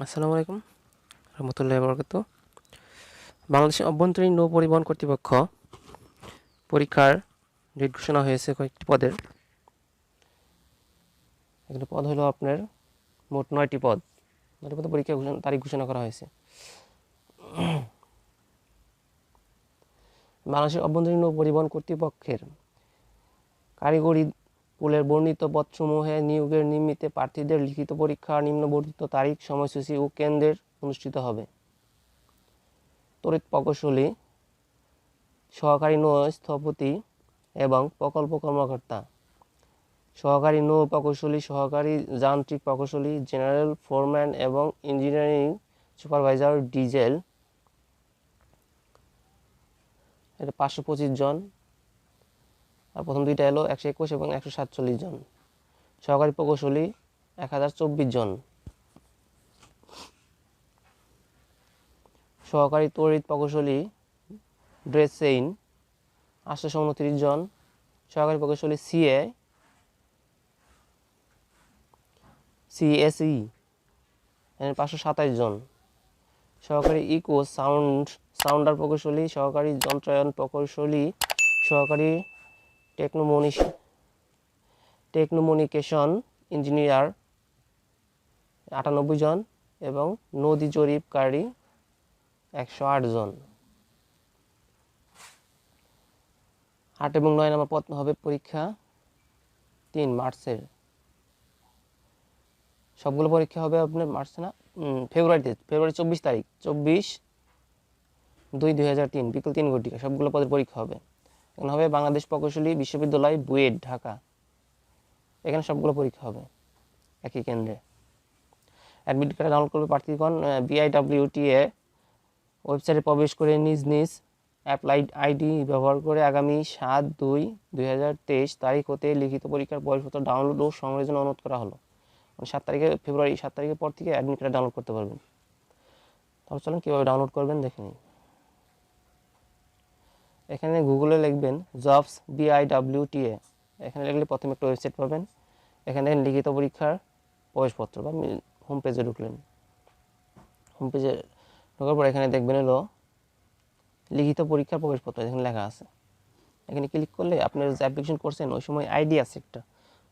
আসসালামু আলাইকুম রহমতুল্লাহি ওয়া বারাকাতুহু। বাংলাদেশের অভ্যন্তরীণ নৌ পরিবহন কর্তৃপক্ষ পরীক্ষার ডেট ঘোষণা হয়েছে কয়েকটি পদের। এখানে পদ হলো আপনার মোট 9টি পদ। 9টি পদে পরীক্ষা তারিখ ঘোষণা করা হয়েছে। বাংলাদেশের অভ্যন্তরীণ নৌ পরিবহন কর্তৃপক্ষের কারিগরি পুলের বর্ণিত পদসমূহে নিয়োগের নিমিত্তে প্রার্থীদের লিখিত পরীক্ষা নিম্নবর্ণিত তারিখ, সময়সূচি ও কেন্দ্রের অনুষ্ঠিত হবে। তড়িৎ প্রকৌশলী, সহকারী নৌ স্থপতি এবং প্রকল্প কর্মকর্তা, সহকারী নৌ প্রকৌশলী, সহকারী যান্ত্রিক প্রকৌশলী, জেনারেল ফোরম্যান এবং ইঞ্জিনিয়ারিং সুপারভাইজার ডিজেল, এটা 525 জন। আর প্রথম দুইটা এলো 121 এবং 147 জন। সহকারী প্রকৌশলী 1024 জন। সহকারী তড়িৎ প্রকৌশলী ড্রেসেইন 829 জন। সহকারী প্রকৌশলী সিএসই 527 জন। সহকারী ইকো সাউন্ডার প্রকৌশলী, সহকারী যন্ত্রায়ন প্রকৌশলী, সহকারী টেকনোমনিকেশন ইঞ্জিনিয়ার 98 জন এবং নদী জরিপকারী 108 জন। 8 এবং 9 নম্বর পদ হবে পরীক্ষা 3 মার্চের। সবগুলো পরীক্ষা হবে আপনার মার্চে না, ফেব্রুয়ারি 24 তারিখ, 24/2/2003 বিকেল 3 ঘটিকা সবগুলো পদের পরীক্ষা হবে। এখানে হবে বাংলাদেশ প্রকৌশলী বিশ্ববিদ্যালয়, বুয়েট, ঢাকা। এখানে সবগুলো পরীক্ষা হবে একই কেন্দ্রে। অ্যাডমিট কার্ড ডাউনলোড করবে প্রার্থীগণ BIWTA ওয়েবসাইটে প্রবেশ করে নিজ নিজ অ্যাপ্লাইড আইডি ব্যবহার করে আগামী 7/2/2023 তারিখ হতে লিখিত পরীক্ষার প্রবেশপত্র ডাউনলোড ও সংগ্রহের জন্য অনুরোধ করা হলো। মানে ফেব্রুয়ারি 7 তারিখের পর থেকে অ্যাডমিট কার্ড ডাউনলোড করতে পারবেন। তাহলে চলুন কীভাবে ডাউনলোড করবেন দেখে নিন। এখানে গুগলে লিখবেন জবস BIWTA। এখানে লিখলে প্রথমে একটা ওয়েবসাইট পাবেন। এখানে লিখিত পরীক্ষার প্রবেশপত্র বা হোম পেজে ঢুকলেন। হোম পেজে ঢোকার পর এখানে দেখবেন হলো লিখিত পরীক্ষার প্রবেশপত্র, এখানে লেখা আছে। এখানে ক্লিক করলে আপনার যে অ্যাপ্লিকেশন করছেন ওই সময় আইডি আছে একটা,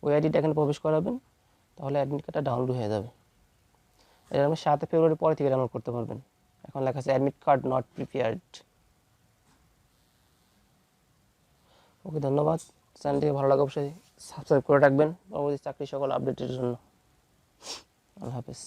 ওই আইডিটা এখানে প্রবেশ করাবেন, তাহলে অ্যাডমিট কার্ডটা ডাউনলোড হয়ে যাবে। এটা আপনি 7 ফেব্রুয়ারি পরে থেকে ডাউনলোড করতে পারবেন। এখন লেখা আছে অ্যাডমিট কার্ড নট প্রিপেয়ার্ড। ওকে, ধন্যবাদ। চ্যানেলটিকে ভালো লাগে অবশ্যই সাবস্ক্রাইব করে রাখবেন পরবর্তী চাকরি সকল আপডেটের জন্য। আল্লাহ হাফেজ।